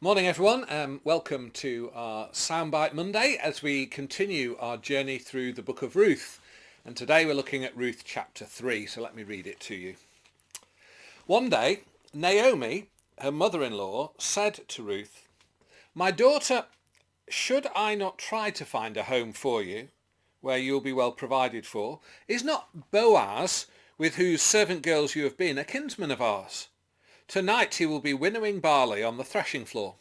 Morning everyone, welcome to our Soundbite Monday as we continue our journey through the book of Ruth. And today we're looking at Ruth chapter 3, so let me read it to you. One day, Naomi, her mother-in-law, said to Ruth, "My daughter, should I not try to find a home for you, where you'll be well provided for? Is not Boaz, with whose servant girls you have been, a kinsman of ours? Tonight he will be winnowing barley on the threshing floor.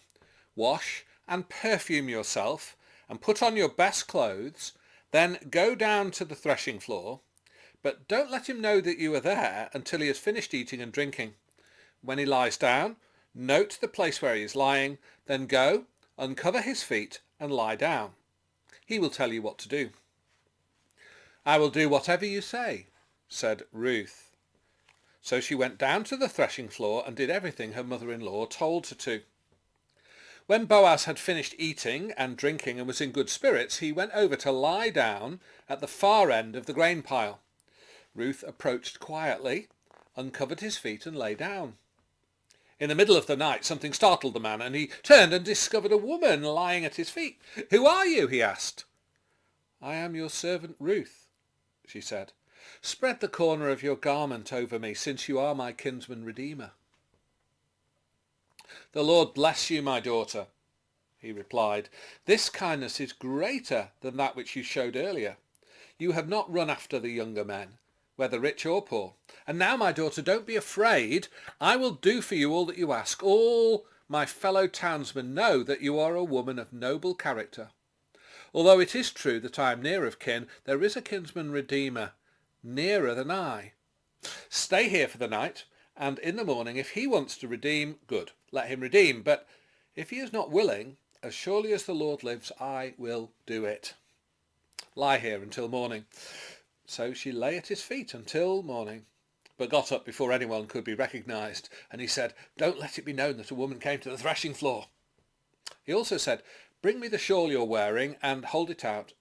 Wash and perfume yourself and put on your best clothes, then go down to the threshing floor, but don't let him know that you are there until he has finished eating and drinking. When he lies down, note the place where he is lying, then go, uncover his feet and lie down. He will tell you what to do." "I will do whatever you say," said Ruth. So she went down to the threshing floor and did everything her mother-in-law told her to. When Boaz had finished eating and drinking and was in good spirits, he went over to lie down at the far end of the grain pile. Ruth approached quietly, uncovered his feet and lay down. In the middle of the night something startled the man, and he turned and discovered a woman lying at his feet. "Who are you?" he asked. "I am your servant Ruth," she said. "Spread the corner of your garment over me, since you are my kinsman redeemer." "The Lord bless you, my daughter," he replied. "This kindness is greater than that which you showed earlier. You have not run after the younger men, whether rich or poor. And now, my daughter, don't be afraid. I will do for you all that you ask. All my fellow townsmen know that you are a woman of noble character. Although it is true that I am near of kin, there is a kinsman redeemer nearer than I. Stay here for the night, and in the morning, if he wants to redeem, good, let him redeem. But if he is not willing, as surely as the Lord lives, I will do it. Lie here until morning." So she lay at his feet until morning, but got up before anyone could be recognised. And he said, "Don't let it be known that a woman came to the threshing floor." He also said, "Bring me the shawl you're wearing and hold it out."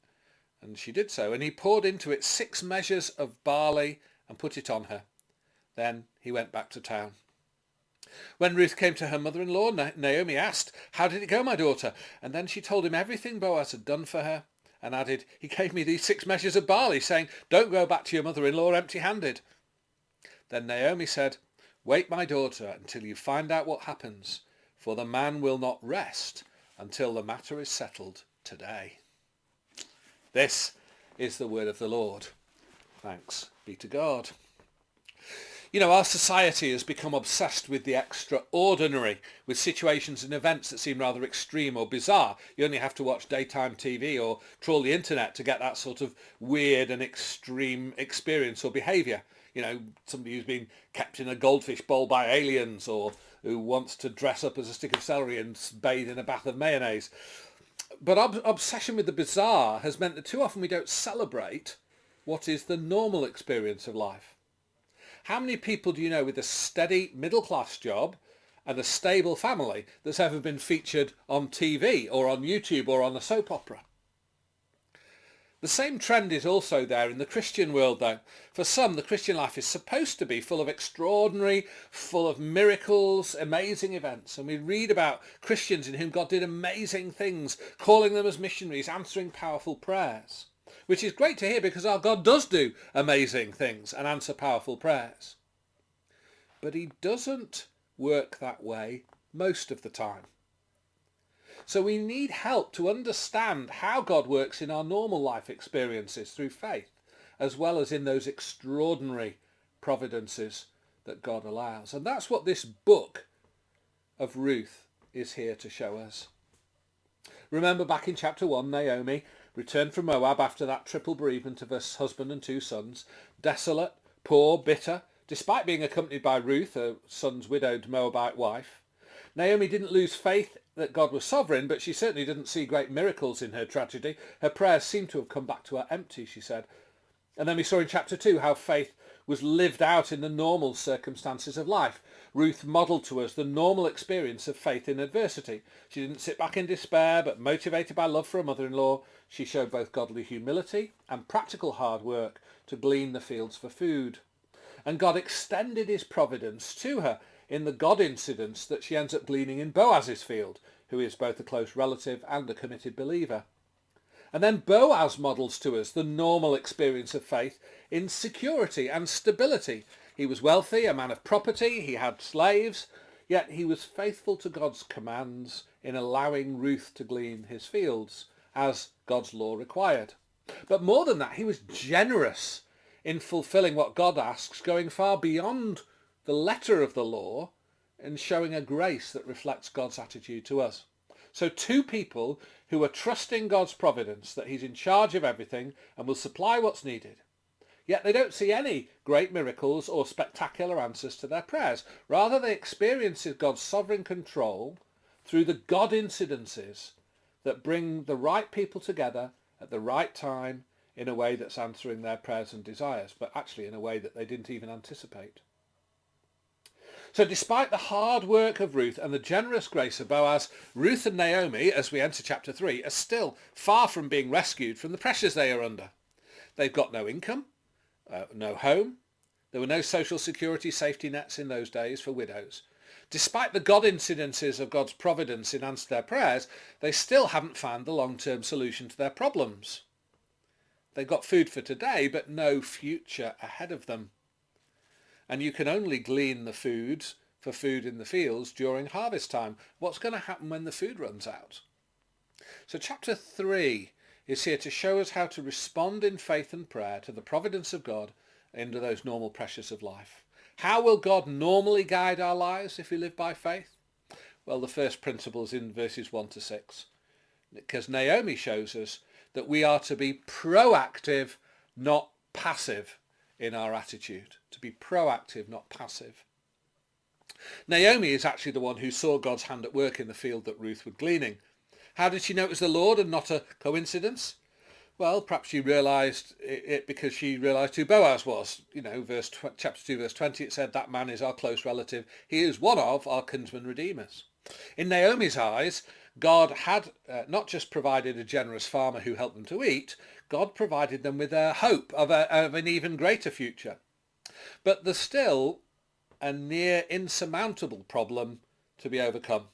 And she did so, and he poured into it 6 measures of barley and put it on her. Then he went back to town. When Ruth came to her mother-in-law, Naomi asked, "How did it go, my daughter?" And then she told him everything Boaz had done for her, and added, "He gave me these 6 measures of barley, saying, 'Don't go back to your mother-in-law empty-handed.'" Then Naomi said, "Wait, my daughter, until you find out what happens, for the man will not rest until the matter is settled today." This is the word of the Lord. Thanks be to God. You know, our society has become obsessed with the extraordinary, with situations and events that seem rather extreme or bizarre. You only have to watch daytime TV or trawl the internet to get that sort of weird and extreme experience or behaviour. You know, somebody who's been kept in a goldfish bowl by aliens, or who wants to dress up as a stick of celery and bathe in a bath of mayonnaise. But obsession with the bizarre has meant that too often we don't celebrate what is the normal experience of life. How many people do you know with a steady middle-class job and a stable family that's ever been featured on TV or on YouTube or on a soap opera? The same trend is also there in the Christian world, though. For some, the Christian life is supposed to be full of extraordinary, full of miracles, amazing events. And we read about Christians in whom God did amazing things, calling them as missionaries, answering powerful prayers. Which is great to hear, because our God does do amazing things and answer powerful prayers. But he doesn't work that way most of the time. So we need help to understand how God works in our normal life experiences through faith, as well as in those extraordinary providences that God allows. And that's what this book of Ruth is here to show us. Remember back in chapter 1, Naomi returned from Moab after that triple bereavement of her husband and 2 sons, desolate, poor, bitter, despite being accompanied by Ruth, her son's widowed Moabite wife. Naomi didn't lose faith that God was sovereign, but she certainly didn't see great miracles in her tragedy. Her prayers seemed to have come back to her empty, she said. And then we saw in chapter 2 how faith was lived out in the normal circumstances of life. Ruth modelled to us the normal experience of faith in adversity. She didn't sit back in despair, but motivated by love for her mother-in-law, she showed both godly humility and practical hard work to glean the fields for food. And God extended his providence to her. in the God incidents that she ends up gleaning in Boaz's field, who is both a close relative and a committed believer. And then Boaz models to us the normal experience of faith in security and stability. He was wealthy, a man of property, he had slaves, yet he was faithful to God's commands in allowing Ruth to glean his fields, as God's law required. But more than that, he was generous in fulfilling what God asks, going far beyond the letter of the law and showing a grace that reflects God's attitude to us. So two people who are trusting God's providence, that he's in charge of everything and will supply what's needed. Yet they don't see any great miracles or spectacular answers to their prayers. Rather, they experience God's sovereign control through the God incidences that bring the right people together at the right time in a way that's answering their prayers and desires, but actually in a way that they didn't even anticipate. So despite the hard work of Ruth and the generous grace of Boaz, Ruth and Naomi, as we enter chapter 3, are still far from being rescued from the pressures they are under. They've got no income, no home. There were no social security safety nets in those days for widows. Despite the God incidences of God's providence in answer to their prayers, they still haven't found the long-term solution to their problems. They've got food for today, but no future ahead of them. And you can only glean the food for food in the fields during harvest time. What's going to happen when the food runs out? So chapter 3 is here to show us how to respond in faith and prayer to the providence of God into those normal pressures of life. How will God normally guide our lives if we live by faith? Well, the first principle is in verses 1 to 6, because Naomi shows us that we are to be proactive, not passive in our attitude. To be proactive, not passive. Naomi is actually the one who saw God's hand at work in the field that Ruth was gleaning. How did she know it was the Lord and not a coincidence? Well, perhaps she realised it because she realised who Boaz was. You know, chapter 2, verse 20, it said, that man is our close relative. He is one of our kinsman redeemers. In Naomi's eyes, God had not just provided a generous farmer who helped them to eat, God provided them with a hope of an even greater future. But there's still a near insurmountable problem to be overcome.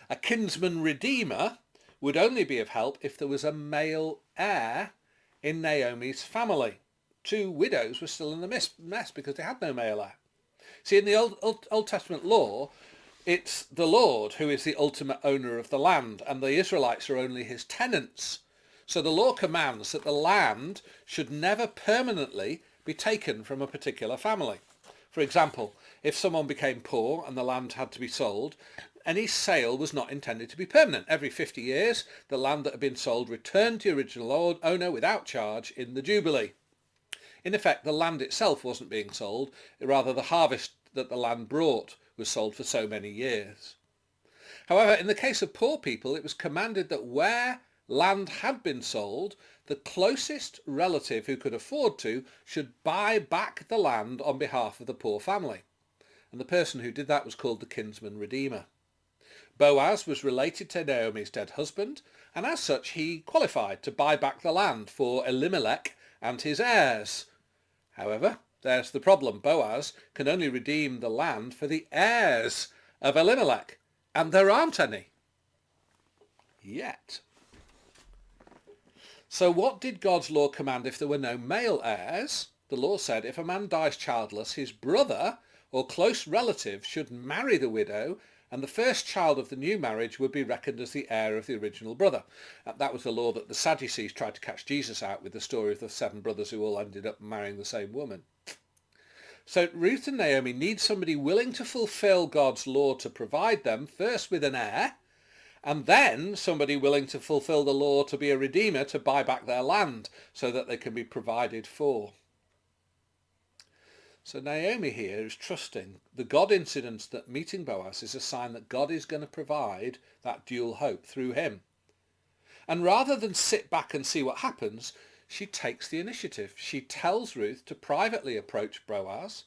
A kinsman redeemer would only be of help if there was a male heir in Naomi's family. Two widows were still in the mess because they had no male heir. See, in the Old Testament law, it's the Lord who is the ultimate owner of the land, and the Israelites are only his tenants. So the law commands that the land should never permanently be taken from a particular family. For example, if someone became poor and the land had to be sold, any sale was not intended to be permanent. Every 50 years, the land that had been sold returned to the original owner without charge in the Jubilee. In effect, the land itself wasn't being sold, rather the harvest that the land brought was sold for so many years. However, in the case of poor people, it was commanded that where land had been sold, the closest relative who could afford to should buy back the land on behalf of the poor family. And the person who did that was called the kinsman redeemer. Boaz was related to Naomi's dead husband, and as such he qualified to buy back the land for Elimelech and his heirs. However, there's the problem. Boaz can only redeem the land for the heirs of Elimelech, and there aren't any. Yet. So what did God's law command if there were no male heirs? The law said if a man dies childless, his brother or close relative should marry the widow, and the first child of the new marriage would be reckoned as the heir of the original brother. That was the law that the Sadducees tried to catch Jesus out with the story of the 7 brothers who all ended up marrying the same woman. So Ruth and Naomi need somebody willing to fulfill God's law to provide them, first with an heir, and then somebody willing to fulfill the law to be a redeemer to buy back their land so that they can be provided for. So Naomi here is trusting the God incident that meeting Boaz is a sign that God is going to provide that dual hope through him. And rather than sit back and see what happens, she takes the initiative. She tells Ruth to privately approach Boaz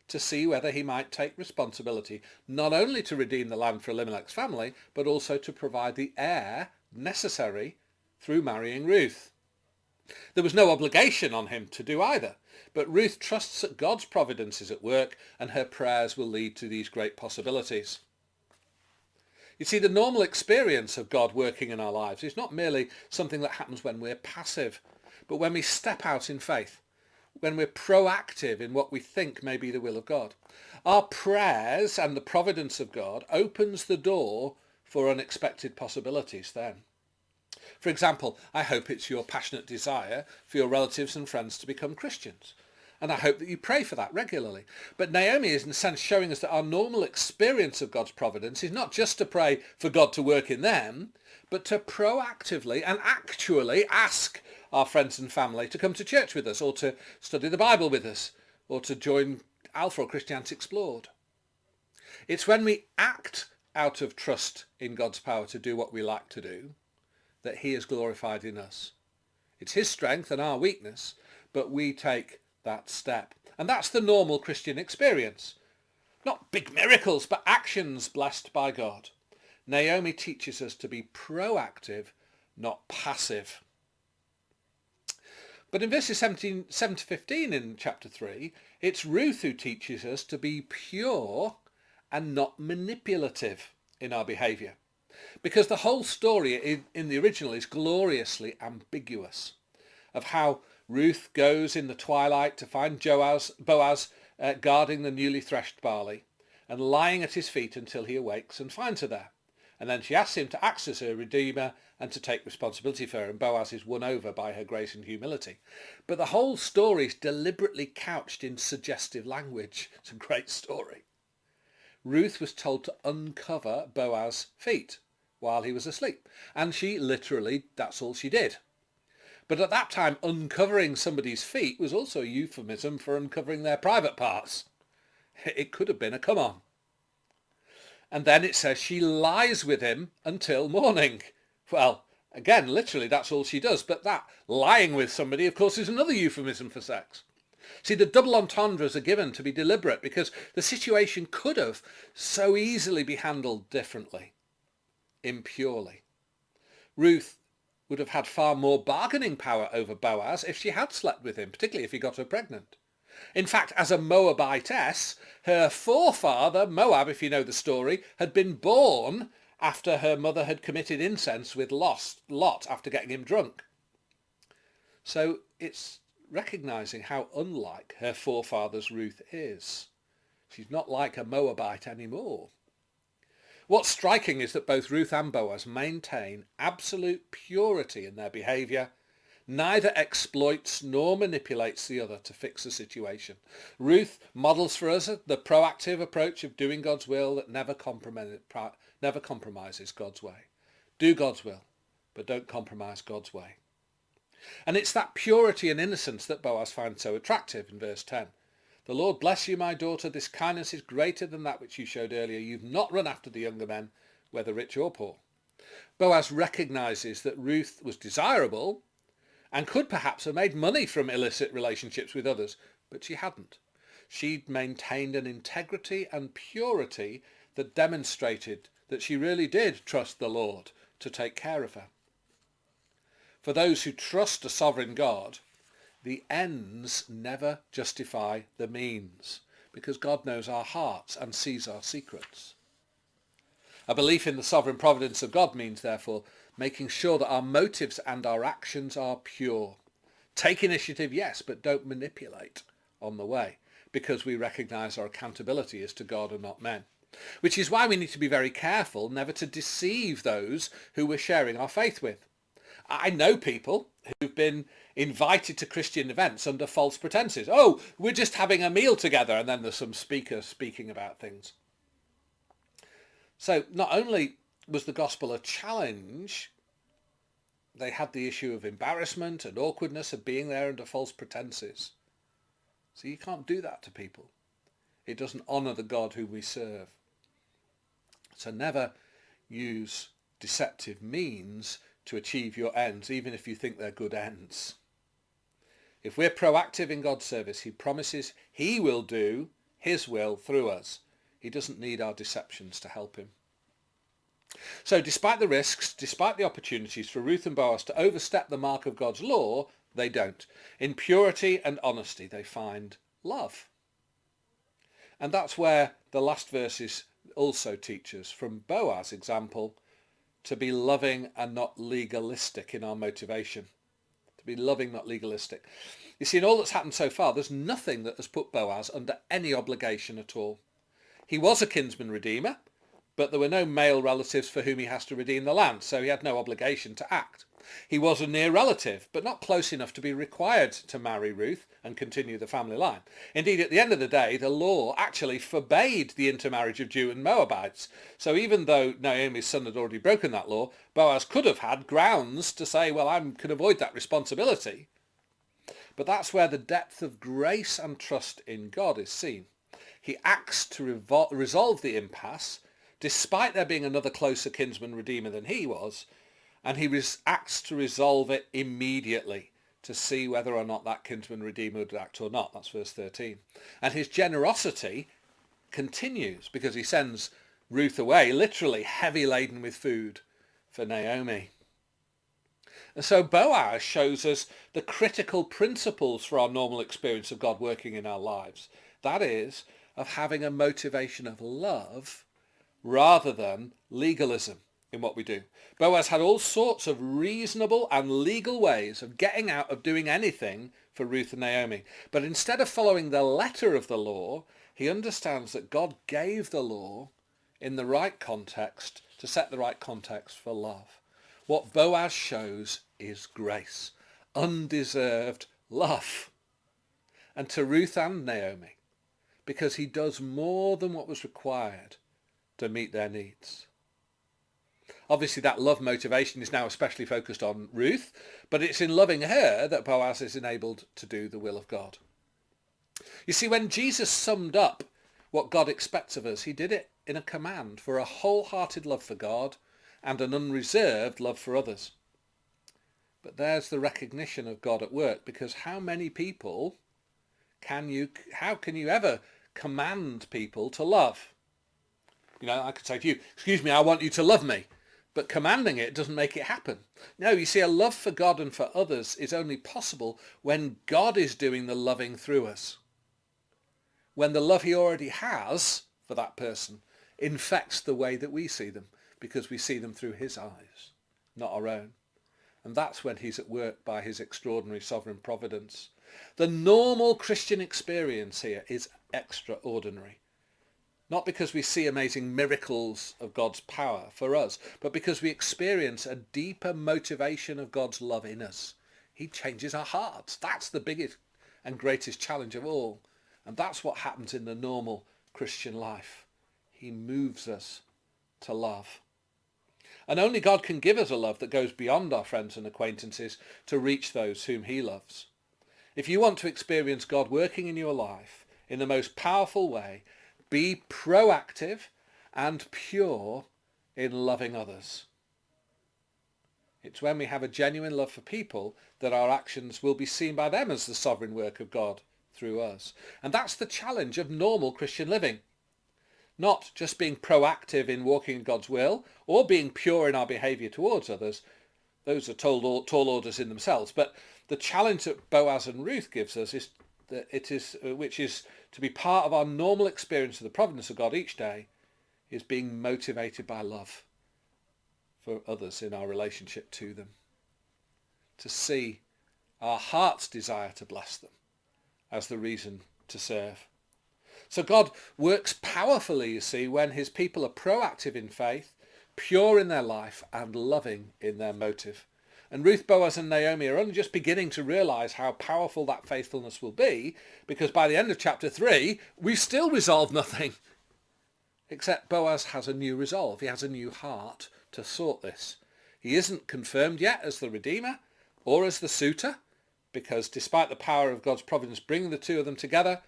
to see whether he might take responsibility, not only to redeem the land for Elimelech's family, but also to provide the heir necessary through marrying Ruth. There was no obligation on him to do either. But Ruth trusts that God's providence is at work and her prayers will lead to these great possibilities. You see, the normal experience of God working in our lives is not merely something that happens when we're passive, but when we step out in faith, when we're proactive in what we think may be the will of God. Our prayers and the providence of God opens the door for unexpected possibilities then. For example, I hope it's your passionate desire for your relatives and friends to become Christians. And I hope that you pray for that regularly. But Naomi is in a sense showing us that our normal experience of God's providence is not just to pray for God to work in them, but to proactively and actually ask our friends and family to come to church with us, or to study the Bible with us, or to join Alpha or Christianity Explored. It's when we act out of trust in God's power to do what we like to do that he is glorified in us. It's his strength and our weakness, but we take that step. And that's the normal Christian experience. Not big miracles, but actions blessed by God. Naomi teaches us to be proactive, not passive. But in verses 7 to 15 in chapter 3, it's Ruth who teaches us to be pure and not manipulative in our behaviour. Because the whole story in the original is gloriously ambiguous, of how Ruth goes in the twilight to find Boaz guarding the newly threshed barley and lying at his feet until he awakes and finds her there. And then she asks him to act as her redeemer and to take responsibility for her, and Boaz is won over by her grace and humility. But the whole story is deliberately couched in suggestive language. It's a great story. Ruth was told to uncover Boaz's feet while he was asleep, and she literally, that's all she did. But at that time, uncovering somebody's feet was also a euphemism for uncovering their private parts. It could have been a come on. And then it says she lies with him until morning. Well, again, literally, that's all she does. But that lying with somebody, of course, is another euphemism for sex. See, the double entendres are given to be deliberate because the situation could have so easily be handled differently, impurely. Ruth would have had far more bargaining power over Boaz if she had slept with him, particularly if he got her pregnant. In fact, as a Moabitess, her forefather, Moab, if you know the story, had been born after her mother had committed incest with Lot after getting him drunk. So it's recognising how unlike her forefather's Ruth is. She's not like a Moabite anymore. What's striking is that both Ruth and Boaz maintain absolute purity in their behaviour. Neither exploits nor manipulates the other to fix the situation. Ruth models for us the proactive approach of doing God's will that never compromises God's way. Do God's will, but don't compromise God's way. And it's that purity and innocence that Boaz finds so attractive in verse 10. The Lord bless you, my daughter. This kindness is greater than that which you showed earlier. You've not run after the younger men, whether rich or poor. Boaz recognises that Ruth was desirable and could perhaps have made money from illicit relationships with others, but she hadn't. She'd maintained an integrity and purity that demonstrated that she really did trust the Lord to take care of her. For those who trust a sovereign God, the ends never justify the means, because God knows our hearts and sees our secrets. A belief in the sovereign providence of God means, therefore, making sure that our motives and our actions are pure. Take initiative, yes, but don't manipulate on the way, because we recognise our accountability is to God and not men. Which is why we need to be very careful never to deceive those who we're sharing our faith with. I know people who've been invited to Christian events under false pretenses. Oh, we're just having a meal together, and then there's some speaker speaking about things. So not only was the gospel a challenge, they had the issue of embarrassment and awkwardness of being there under false pretenses. So you can't do that to people. It doesn't honour the God who we serve. So never use deceptive means to achieve your ends, even if you think they're good ends. If we're proactive in God's service, he promises he will do his will through us. He doesn't need our deceptions to help him. So despite the risks, despite the opportunities for Ruth and Boaz to overstep the mark of God's law, They don't. In purity and honesty they find love. And that's where the last verses also teach us, from Boaz's example, to be loving and not legalistic in our motivation. To be loving, not legalistic. You see, in all that's happened so far, there's nothing that has put Boaz under any obligation at all. He was a kinsman redeemer, but there were no male relatives for whom he has to redeem the land, so he had no obligation to act. He was a near relative, but not close enough to be required to marry Ruth and continue the family line. Indeed, at the end of the day, the law actually forbade the intermarriage of Jew and Moabites. So even though Naomi's son had already broken that law, Boaz could have had grounds to say, well, I can avoid that responsibility. But that's where the depth of grace and trust in God is seen. He acts to resolve the impasse, despite there being another closer kinsman redeemer than he was, and he acts to resolve it immediately to see whether or not that kinsman redeemer would act or not. That's verse 13. And his generosity continues because he sends Ruth away, literally heavy laden with food for Naomi. And so Boaz shows us the critical principles for our normal experience of God working in our lives. That is, of having a motivation of love rather than legalism in what we do. Boaz had all sorts of reasonable and legal ways of getting out of doing anything for Ruth and Naomi. But instead of following the letter of the law, he understands that God gave the law in the right context to set the right context for love. What Boaz shows is grace, undeserved love. And to Ruth and Naomi, because he does more than what was required to meet their needs. Obviously that love motivation is now especially focused on Ruth, but it's in loving her that Boaz is enabled to do the will of God. You see, when Jesus summed up what God expects of us, he did it in a command for a wholehearted love for God and an unreserved love for others. But there's the recognition of God at work, because how can you ever command people to love? You know, I could say to you, excuse me, I want you to love me. But commanding it doesn't make it happen. No, you see, a love for God and for others is only possible when God is doing the loving through us. When the love he already has for that person infects the way that we see them, because we see them through his eyes, not our own. And that's when he's at work by his extraordinary sovereign providence. The normal Christian experience here is extraordinary. Not because we see amazing miracles of God's power for us, but because we experience a deeper motivation of God's love in us. He changes our hearts. That's the biggest and greatest challenge of all. And that's what happens in the normal Christian life. He moves us to love. And only God can give us a love that goes beyond our friends and acquaintances to reach those whom he loves. If you want to experience God working in your life in the most powerful way, be proactive and pure in loving others. It's when we have a genuine love for people that our actions will be seen by them as the sovereign work of God through us. And that's the challenge of normal Christian living. Not just being proactive in walking in God's will or being pure in our behaviour towards others. Those are tall orders in themselves. But the challenge that Boaz and Ruth gives us is that which is to be part of our normal experience of the providence of God each day, is being motivated by love for others in our relationship to them. To see our heart's desire to bless them as the reason to serve. So God works powerfully, you see, when his people are proactive in faith, pure in their life, and loving in their motive. And Ruth, Boaz and Naomi are only just beginning to realise how powerful that faithfulness will be, because by the end of chapter 3, we've still resolved nothing. Except Boaz has a new resolve. He has a new heart to sort this. He isn't confirmed yet as the Redeemer or as the suitor, because despite the power of God's providence bringing the two of them together,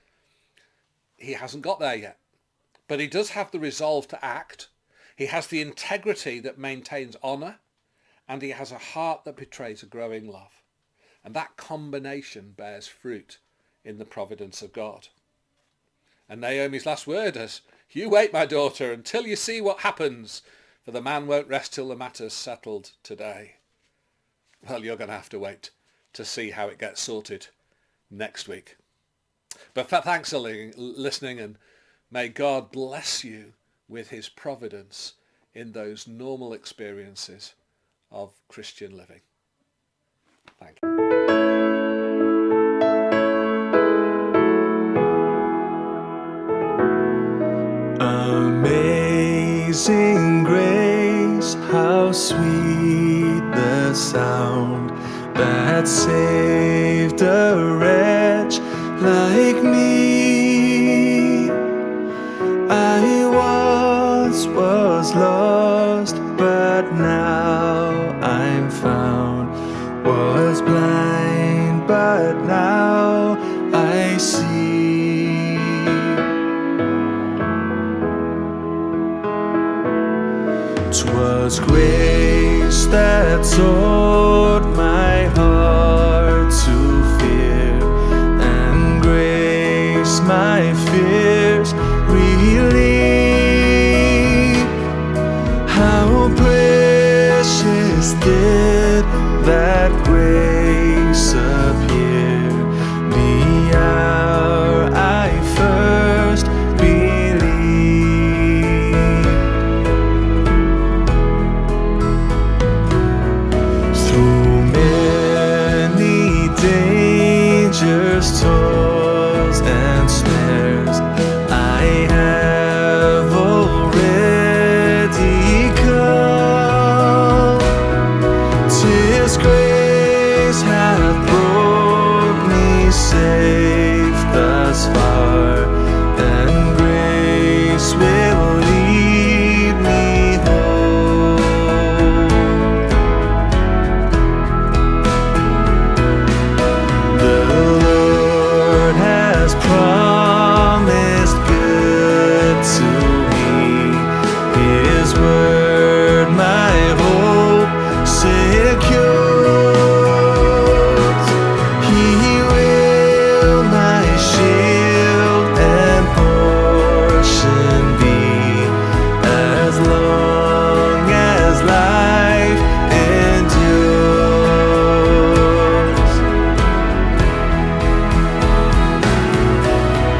he hasn't got there yet. But he does have the resolve to act. He has the integrity that maintains honour, and he has a heart that betrays a growing love. And that combination bears fruit in the providence of God. And Naomi's last word is, "You wait, my daughter, until you see what happens, for the man won't rest till the matter's settled today." Well, you're going to have to wait to see how it gets sorted next week. But thanks for listening, and may God bless you with his providence in those normal experiences of Christian living. Thank you. Amazing grace, how sweet the sound that saved a wretch like me. I once was lost, but now I'm found. Was blind, but now I see. 'Twas grace that taught my heart to fear, and grace my fears relieved. How precious did that grace appear the hour I first believed. Through many dangers, toils, and snares, I have already come. 'Tis grace hath brought me safe thus far, and grace will lead me home. The Lord has promised good to me, his word my hope secures. He will my shield and portion be, as long as life endures.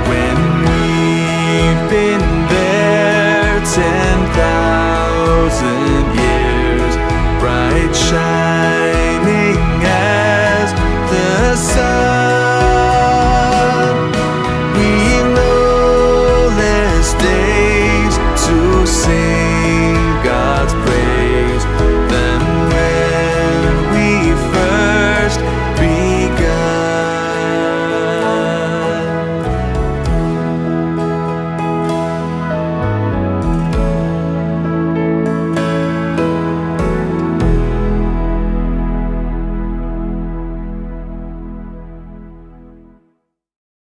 When we've been there 10,000 years, bright shine